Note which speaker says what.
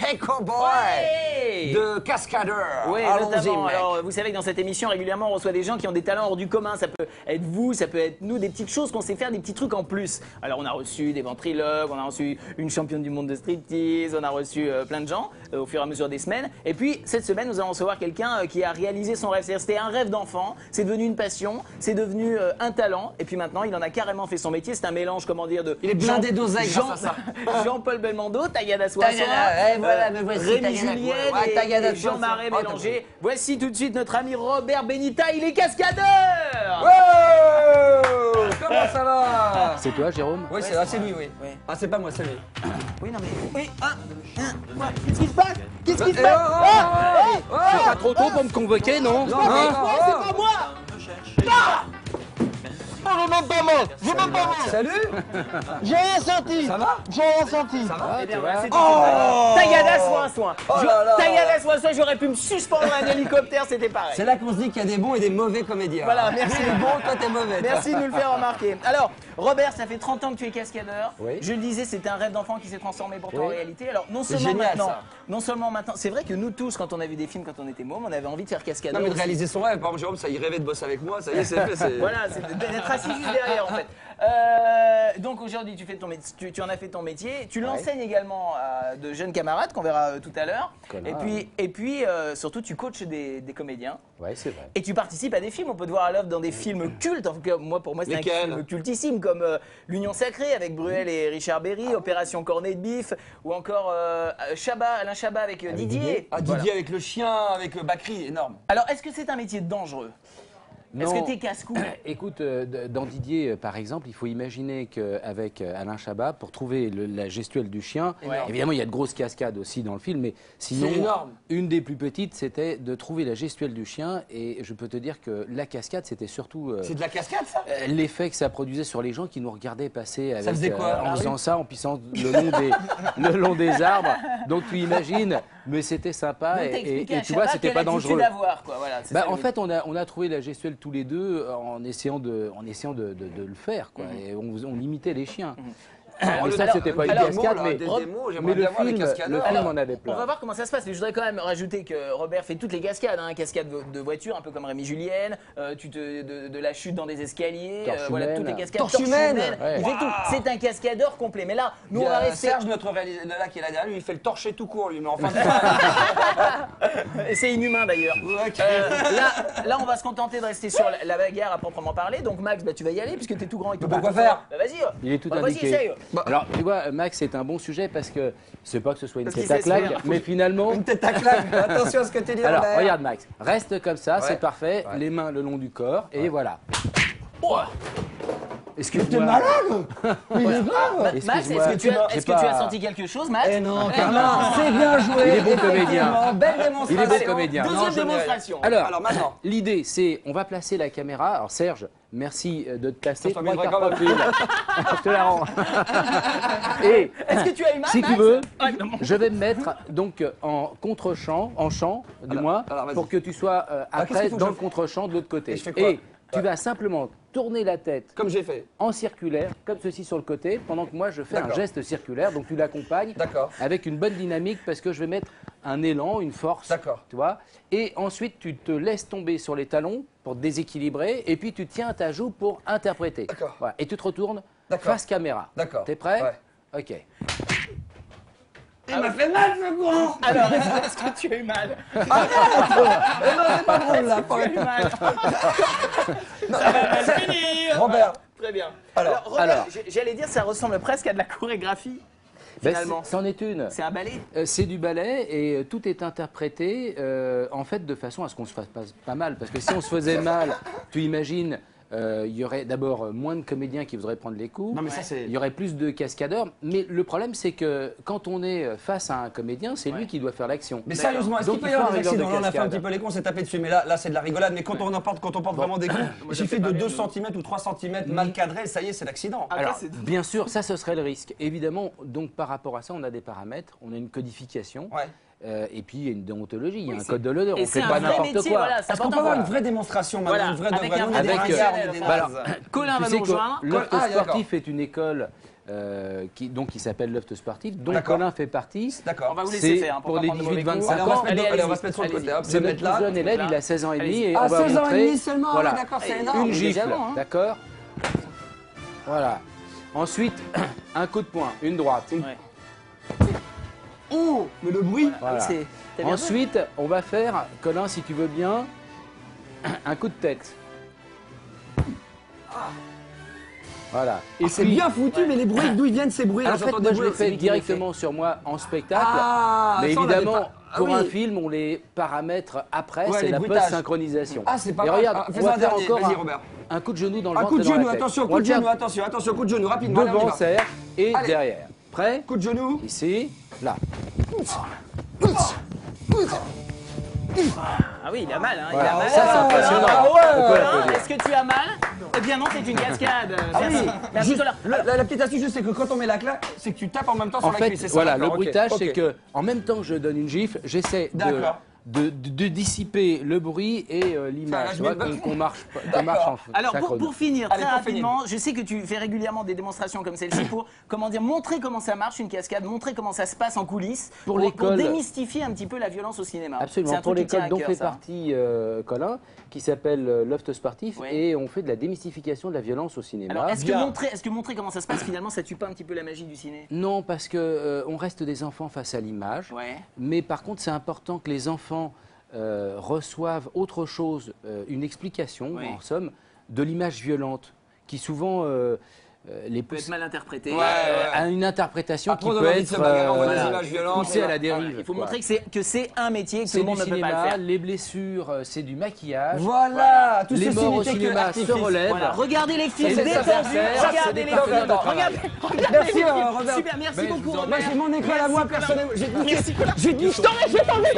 Speaker 1: Hey Cowboy
Speaker 2: Ouais
Speaker 1: de cascadeur.
Speaker 2: Oui,
Speaker 1: Allons-y,
Speaker 2: notamment.
Speaker 1: mec.
Speaker 2: Alors, vous savez que dans cette émission, régulièrement, on reçoit des gens qui ont des talents hors du commun. Ça peut être vous, ça peut être nous, des petites choses qu'on sait faire, des petits trucs en plus. Alors, on a reçu des ventriloques, on a reçu une championne du monde de striptease, on a reçu plein de gens au fur et à mesure des semaines. Et puis, cette semaine, nous allons recevoir quelqu'un qui a réalisé son rêve. C'est-à-dire, c'était un rêve d'enfant, c'est devenu une passion, c'est devenu un talent. Et puis maintenant, il en a carrément fait son métier. C'est un mélange, comment dire, de
Speaker 1: Il est blindé d'oseille grâce à ça.
Speaker 2: Jean-Paul Belmondo, Tagada Soissons,
Speaker 1: Tagada, voilà, me voici,
Speaker 2: Rémi
Speaker 1: Tagada,
Speaker 2: Julien
Speaker 1: ouais, Tagada
Speaker 2: et Jean
Speaker 1: Soissons.
Speaker 2: Marais
Speaker 1: Oh,
Speaker 2: mélangés. Voici tout de suite notre ami Robert Benita, il est cascadeur.
Speaker 1: Oh, comment ça va?
Speaker 3: C'est toi, Jérôme?
Speaker 1: Oui, c'est lui, oui.
Speaker 2: Oui.
Speaker 1: Ah, c'est pas moi, c'est lui.
Speaker 2: Oui, non mais... Oui, quoi qu'est-ce qui se passe? Qu'est-ce qui se
Speaker 1: Eh,
Speaker 2: passe?
Speaker 3: C'est pas trop tôt pour me convoquer, non?
Speaker 1: Non,
Speaker 2: C'est
Speaker 1: non,
Speaker 2: pas moi!
Speaker 1: Salut.
Speaker 4: J'ai rien senti.
Speaker 1: Ça va?
Speaker 4: J'ai rien senti.
Speaker 1: Ça va?
Speaker 2: Eh bien,
Speaker 3: tu
Speaker 2: voilà,
Speaker 3: vois.
Speaker 2: c'est tout. Tagada Soissons.
Speaker 1: Oh là là.
Speaker 2: Tagada Soissons, j'aurais pu me suspendre à un hélicoptère, c'était pareil.
Speaker 1: C'est là qu'on se dit qu'il y a des bons et des mauvais comédiens.
Speaker 2: Voilà, merci.
Speaker 1: Lui, il est bon, toi, t'es mauvais. toi.
Speaker 2: Merci de nous le faire remarquer. Alors, Robert, ça fait 30 ans que tu es cascadeur.
Speaker 3: Oui.
Speaker 2: Je le disais, c'était un rêve d'enfant qui s'est transformé pour toi
Speaker 3: Oui.
Speaker 2: en réalité. Alors,
Speaker 1: C'est génial, ça.
Speaker 2: non seulement maintenant, c'est vrai que nous tous, quand on a vu des films quand on était môme, on avait envie de faire cascadeur.
Speaker 1: Non, mais de
Speaker 2: aussi.
Speaker 1: réaliser son rêve. Par exemple, Jérôme, ça y rêvait de bosser avec moi. Ça y est, c'est fait. c'est-
Speaker 2: Voilà, c'est d'être assis juste derrière en fait. Donc aujourd'hui, tu en as fait ton métier. Tu l'enseignes également à de jeunes camarades qu'on verra tout à l'heure.
Speaker 3: Connard.
Speaker 2: Et puis surtout, tu coaches des comédiens.
Speaker 3: Ouais, c'est vrai.
Speaker 2: Et tu participes à des films. On peut te voir à l'œuvre dans des films cultes. En tout cas, pour moi, c'est un
Speaker 1: Lesquels
Speaker 2: film cultissime comme L'Union Sacrée avec Bruel et Richard Berry, Opération Cornet de Bif, ou encore Alain Chabat avec Didier.
Speaker 1: Ah, Didier
Speaker 2: Voilà.
Speaker 1: avec le chien, avec Bakri, énorme.
Speaker 2: Alors, est-ce que c'est un métier dangereux? Est-ce
Speaker 3: Non.
Speaker 2: que t'es casse-cou?
Speaker 3: Écoute, dans Didier, par exemple, il faut imaginer qu'avec Alain Chabat, pour trouver la gestuelle du chien,
Speaker 2: Ouais.
Speaker 3: évidemment, il y a de grosses cascades aussi dans le film, mais sinon,
Speaker 1: C'est énorme.
Speaker 3: une des plus petites, c'était de trouver la gestuelle du chien. Et je peux te dire que la cascade, c'était surtout
Speaker 1: C'est de la cascade, ça?
Speaker 3: l'effet que ça produisait sur les gens qui nous regardaient passer avec,
Speaker 1: faisait quoi,
Speaker 3: en
Speaker 1: la
Speaker 3: faisant
Speaker 1: rue
Speaker 3: ça, en pissant le long des arbres. Donc tu imagines, mais c'était sympa.
Speaker 2: Donc, t'as expliqué à
Speaker 3: Tu vois,
Speaker 2: Chabat
Speaker 3: c'était
Speaker 2: quelle
Speaker 3: pas
Speaker 2: attitude
Speaker 3: dangereux.
Speaker 2: avoir, quoi. Voilà, c'est ça
Speaker 3: En
Speaker 2: le
Speaker 3: fait, on a trouvé la gestuelle tous les deux en essayant de le faire, quoi. Et on imitait les chiens. Alors, ça, c'était pas une
Speaker 2: alors,
Speaker 3: cascade, mais,
Speaker 1: des démos,
Speaker 3: mais
Speaker 1: j'aimerais
Speaker 3: le
Speaker 1: bien voir les
Speaker 3: film,
Speaker 1: cascadeurs.
Speaker 3: en avait
Speaker 2: On
Speaker 3: plein.
Speaker 2: va voir comment ça se passe. Mais je voudrais quand même rajouter que Robert fait toutes les cascades. Hein. Cascade de voiture, un peu comme Rémi Julienne. De la chute dans des escaliers.
Speaker 3: Torche
Speaker 2: Voilà,
Speaker 3: humaine.
Speaker 2: toutes les cascades.
Speaker 1: Torche humaine.
Speaker 2: Il fait tout. C'est un cascadeur complet. Mais là, nous,
Speaker 1: Il y
Speaker 2: on va
Speaker 1: a
Speaker 2: rester.
Speaker 1: Serge, notre réalisateur là qui est là derrière, lui, il fait le torcher tout court, lui, mais enfin.
Speaker 2: Et c'est inhumain d'ailleurs.
Speaker 1: Ouais, ok.
Speaker 2: Là, on va se contenter de rester sur la bagarre à proprement parler. Donc, Max, bah, tu vas y aller puisque t'es tout grand et tout
Speaker 1: pourquoi
Speaker 2: grand.
Speaker 1: faire
Speaker 2: Bah, vas-y.
Speaker 3: Il est tout
Speaker 2: Bah, vas-y,
Speaker 3: indiqué.
Speaker 2: essaye.
Speaker 3: Alors, tu vois, Max, c'est un bon sujet parce que c'est pas que ce soit une
Speaker 2: Parce
Speaker 3: tête
Speaker 2: qu'il
Speaker 3: à
Speaker 2: sait se faire.
Speaker 3: claque, mais finalement.
Speaker 1: Une tête à claque. Attention à ce que tu dis.
Speaker 3: Alors,
Speaker 1: Robert.
Speaker 3: regarde, Max, reste comme ça,
Speaker 1: Ouais.
Speaker 3: c'est parfait.
Speaker 1: Ouais.
Speaker 3: Les mains le long du corps, et voilà.
Speaker 1: T'es
Speaker 3: Excuse-moi.
Speaker 1: malade. Il est grave.
Speaker 2: Max,
Speaker 3: Excuse-moi,
Speaker 2: est-ce que tu as
Speaker 3: pas-
Speaker 2: senti quelque chose, Max?
Speaker 1: Eh non, Carla, c'est bien joué.
Speaker 3: Il est bon comédien.
Speaker 1: effectivement. Belle
Speaker 3: Il est
Speaker 1: démonstration.
Speaker 3: bon comédien.
Speaker 1: Non,
Speaker 2: Deuxième
Speaker 1: génial.
Speaker 2: démonstration.
Speaker 1: Alors maintenant.
Speaker 3: L'idée, c'est, on va placer la caméra. Alors Serge, merci de te placer.
Speaker 1: Ça, je t'en
Speaker 3: 3
Speaker 1: mettrai
Speaker 3: quarts
Speaker 1: quand même.
Speaker 3: profil. Je te la rends. Et
Speaker 2: Est-ce que tu as eu mal,
Speaker 3: si
Speaker 2: Max?
Speaker 3: tu veux,
Speaker 2: Ah, non.
Speaker 3: je vais me mettre donc en contre-champ, en chant du
Speaker 1: Alors,
Speaker 3: moins,
Speaker 1: alors, vas-y.
Speaker 3: pour que tu sois
Speaker 1: qu'est-ce
Speaker 3: après
Speaker 1: qu'il faut que
Speaker 3: dans
Speaker 1: je
Speaker 3: le contre-champ de l'autre côté.
Speaker 1: Et je fais quoi
Speaker 3: tu vas simplement tourner la tête
Speaker 1: Comme j'ai fait.
Speaker 3: en circulaire, comme ceci sur le côté, pendant que moi je fais un
Speaker 1: D'accord.
Speaker 3: geste circulaire. Donc tu l'accompagnes
Speaker 1: D'accord.
Speaker 3: avec une bonne dynamique parce que je vais mettre un élan, une force.
Speaker 1: D'accord.
Speaker 3: Tu vois. Et ensuite tu te laisses tomber sur les talons pour te déséquilibrer et puis tu tiens ta joue pour interpréter.
Speaker 1: D'accord.
Speaker 3: Voilà. Et tu te retournes
Speaker 1: D'accord.
Speaker 3: face caméra.
Speaker 1: D'accord.
Speaker 3: T'es prêt?
Speaker 1: Ouais.
Speaker 3: Ok.
Speaker 1: Il m'a fait mal ce grand.
Speaker 2: Alors, est-ce que tu as eu mal?
Speaker 1: Non, c'est pas drôle là.
Speaker 2: Tu as eu mal.
Speaker 1: Non,
Speaker 2: Ça va mal finir.
Speaker 1: Robert.
Speaker 2: Très bien.
Speaker 1: Alors,
Speaker 2: Robert,
Speaker 3: alors.
Speaker 2: j'allais dire, ça ressemble presque à de la chorégraphie.
Speaker 3: Ben,
Speaker 2: Finalement.
Speaker 3: c'en est une.
Speaker 2: C'est un ballet.
Speaker 3: C'est du ballet et tout est interprété en fait de façon à ce qu'on se fasse pas mal. Parce que si on se faisait mal, tu imagines, il y aurait d'abord moins de comédiens qui voudraient prendre les coups.
Speaker 1: Non, mais ça, c'est-
Speaker 3: Il y aurait plus de cascadeurs. Mais le problème, c'est que quand on est face à un comédien, c'est lui qui doit faire l'action.
Speaker 1: Mais sérieusement, est-ce
Speaker 3: Donc,
Speaker 1: qu'il peut
Speaker 3: il
Speaker 1: y avoir
Speaker 3: faut un
Speaker 1: des
Speaker 3: rigueur de
Speaker 1: accidents? Là, on a fait un
Speaker 3: cascade.
Speaker 1: petit peu les cons, on s'est tapé dessus, mais là c'est de la rigolade. Mais quand on porte vraiment des coups, il suffit de 2 cm ou 3 cm mal cadré, ça y est, c'est l'accident.
Speaker 2: Après,
Speaker 3: Alors,
Speaker 2: c'est-
Speaker 3: bien sûr, ça, ce serait le risque. Évidemment, donc par rapport à ça, on a des paramètres, on a une codification.
Speaker 1: Ouais.
Speaker 3: Et puis il y a une déontologie, il y a un
Speaker 2: c'est-
Speaker 3: code de l'honneur.
Speaker 2: Et
Speaker 3: On
Speaker 2: c'est
Speaker 3: fait
Speaker 2: un
Speaker 3: pas
Speaker 2: vrai
Speaker 3: n'importe
Speaker 2: métier,
Speaker 3: quoi.
Speaker 2: voilà, c'est
Speaker 1: Est-ce qu'on peut
Speaker 2: important.
Speaker 1: avoir une vraie démonstration maintenant,
Speaker 2: Voilà,
Speaker 1: une vraie
Speaker 2: avec
Speaker 1: de
Speaker 2: un
Speaker 1: vrai,
Speaker 2: vrai
Speaker 1: des
Speaker 3: professionnel.
Speaker 1: regards, des
Speaker 3: Alors,
Speaker 1: nazes.
Speaker 2: Colin va
Speaker 3: Tu sais
Speaker 2: nous
Speaker 3: que
Speaker 2: rejoindre.
Speaker 3: Loft
Speaker 1: Ah, d'accord.
Speaker 3: Sportif est une école qui s'appelle Loft Sportif, dont
Speaker 1: D'accord.
Speaker 3: Colin fait partie.
Speaker 1: D'accord.
Speaker 2: On va vous laisser
Speaker 3: C'est
Speaker 2: faire, hein,
Speaker 3: pour
Speaker 2: pas
Speaker 3: les
Speaker 2: prendre de mauvais
Speaker 3: 18-25
Speaker 2: coups.
Speaker 1: Allez, on va
Speaker 3: ans.
Speaker 1: se mettre,
Speaker 2: Allez,
Speaker 1: allez, on va se mettre sur le
Speaker 2: allez-y.
Speaker 1: côté. Hop, je
Speaker 3: C'est
Speaker 1: vais
Speaker 3: notre
Speaker 1: mettre là.
Speaker 3: plus jeune élève,
Speaker 2: Là.
Speaker 3: il a 16 ans et demi
Speaker 2: Allez-y.
Speaker 3: et
Speaker 1: Ah,
Speaker 3: on va
Speaker 1: 16 ans et
Speaker 3: montrer
Speaker 1: demi seulement,
Speaker 3: voilà,
Speaker 1: ouais, d'accord, c'est énorme.
Speaker 3: une
Speaker 2: Déjà
Speaker 3: gifle,
Speaker 2: bon, hein.
Speaker 3: d'accord. Voilà. Ensuite, un coup de poing, une droite.
Speaker 2: Ouais.
Speaker 1: Oh, mais le bruit.
Speaker 3: Voilà.
Speaker 2: C'est- t'as bien joué.
Speaker 3: Ensuite, on va faire, Colin, si tu veux bien, un coup de tête. Voilà. Et
Speaker 1: C'est bien foutu, mais les bruits, d'où ils viennent ces bruits?
Speaker 3: en
Speaker 1: là,
Speaker 3: fait,
Speaker 1: j'entends
Speaker 3: moi,
Speaker 1: des
Speaker 3: je
Speaker 1: bruits.
Speaker 3: l'ai fait directement sur moi en spectacle.
Speaker 1: Ah,
Speaker 3: mais
Speaker 1: ça, on l'avait
Speaker 3: évidemment,
Speaker 1: pas. Ah
Speaker 3: pour
Speaker 1: oui.
Speaker 3: un film, on les paramètre après,
Speaker 1: Ouais,
Speaker 3: c'est
Speaker 1: les
Speaker 3: la
Speaker 1: bruitages.
Speaker 3: post-synchronisation.
Speaker 1: Ah, c'est pas
Speaker 3: Et
Speaker 1: mal.
Speaker 3: regarde,
Speaker 1: Ah,
Speaker 3: on
Speaker 1: fais
Speaker 3: va
Speaker 1: un
Speaker 3: faire
Speaker 1: dernier.
Speaker 3: encore
Speaker 1: Vas-y, Robert.
Speaker 3: un coup de genou dans le
Speaker 1: Un
Speaker 3: ventre
Speaker 1: coup de
Speaker 3: et dans la
Speaker 1: genou,
Speaker 3: tête.
Speaker 1: attention,
Speaker 3: On
Speaker 1: coup de
Speaker 3: le fait
Speaker 1: genou, attention, attention, coup de genou, rapidement. allez, on y
Speaker 3: devant,
Speaker 1: va.
Speaker 3: serre et
Speaker 1: Allez.
Speaker 3: derrière. Prêt?
Speaker 1: Coup de genou.
Speaker 3: Ici, là.
Speaker 2: Ah oui, il a mal, hein.
Speaker 3: Voilà.
Speaker 2: Il a mal.
Speaker 3: Ça, c'est impressionnant.
Speaker 1: Ah ouais.
Speaker 3: On peut
Speaker 2: Colin,
Speaker 3: l'applaudir.
Speaker 2: est-ce que tu as mal? Eh bien non, c'est une cascade. Merci. Merci
Speaker 1: Juste,
Speaker 2: Colin.
Speaker 1: la petite astuce, juste, c'est que quand on met la claque, c'est que tu tapes en même temps sur
Speaker 3: En
Speaker 1: la
Speaker 3: fait,
Speaker 1: cuisse. c'est ça,
Speaker 3: voilà, le
Speaker 1: d'accord, ok,
Speaker 3: bruitage,
Speaker 1: ok.
Speaker 3: c'est que en même temps que je donne une gifle, j'essaie
Speaker 1: D'accord.
Speaker 3: de dissiper le bruit et
Speaker 1: Ça, là,
Speaker 3: l'image,
Speaker 1: je
Speaker 3: tu vois,
Speaker 1: vais-
Speaker 3: qu'on marche en
Speaker 2: Alors
Speaker 3: synchrone.
Speaker 2: pour finir
Speaker 1: Allez,
Speaker 2: très
Speaker 1: pour finir.
Speaker 2: rapidement, je sais que tu fais régulièrement des démonstrations comme celle-ci pour comment dire montrer comment ça marche une cascade, montrer comment ça se passe en coulisses,
Speaker 3: Pour
Speaker 2: pour
Speaker 3: l'école.
Speaker 2: démystifier un petit peu la violence au cinéma. C'est
Speaker 3: Absolument,
Speaker 2: un
Speaker 3: pour
Speaker 2: truc qui tient
Speaker 3: l'école
Speaker 2: à
Speaker 3: dont
Speaker 2: cœur,
Speaker 3: fait
Speaker 2: ça.
Speaker 3: partie Colin, qui s'appelle Loft Sportif,
Speaker 2: Oui.
Speaker 3: et on fait de la démystification de la violence au cinéma.
Speaker 2: Alors est-ce
Speaker 1: Bien.
Speaker 2: que montrer comment ça se passe finalement ça tue pas un petit peu la magie du ciné?
Speaker 3: Non, parce que on reste des enfants face à l'image,
Speaker 2: Ouais.
Speaker 3: mais par contre, c'est important que les enfants reçoivent autre chose, une explication,
Speaker 2: Oui.
Speaker 3: en somme, de l'image violente, qui souvent les
Speaker 2: Peut être
Speaker 3: pousse
Speaker 2: mal interprété.
Speaker 1: Ouais, ouais.
Speaker 3: à une interprétation
Speaker 1: Après,
Speaker 3: qui
Speaker 1: on
Speaker 3: peut
Speaker 1: donne envie de se
Speaker 3: être
Speaker 1: bagarrer, on voit des
Speaker 3: voilà,
Speaker 1: images violentes,
Speaker 3: poussée à la
Speaker 1: et
Speaker 3: dérive.
Speaker 2: Il faut
Speaker 3: quoi.
Speaker 2: montrer que c'est un métier que tout
Speaker 3: C'est
Speaker 2: le
Speaker 3: du
Speaker 2: monde ne peut pas le
Speaker 3: cinéma,
Speaker 2: faire.
Speaker 3: les blessures, c'est du maquillage.
Speaker 1: Voilà, tout
Speaker 3: Les
Speaker 1: ceci
Speaker 3: morts au
Speaker 1: n'était que
Speaker 3: cinéma se
Speaker 1: artifice.
Speaker 3: relèvent.
Speaker 2: Voilà, regardez les films
Speaker 3: Ça, c'est
Speaker 2: détendus,
Speaker 3: sincère, ça, c'est
Speaker 2: regardez
Speaker 3: des
Speaker 2: les
Speaker 3: partenaires
Speaker 2: films,
Speaker 3: de travail.
Speaker 2: regardez
Speaker 1: Merci,
Speaker 2: les films.
Speaker 1: Robert.
Speaker 2: Super, merci
Speaker 3: Ben, je
Speaker 2: beaucoup
Speaker 3: vous en
Speaker 2: Robert.
Speaker 1: Moi, j'ai mon écran à moi,
Speaker 2: Merci,
Speaker 1: personnellement.
Speaker 2: Colin.
Speaker 1: J'ai
Speaker 2: Merci.
Speaker 1: j'ai dit, je t'en laisse, je t'en laisse,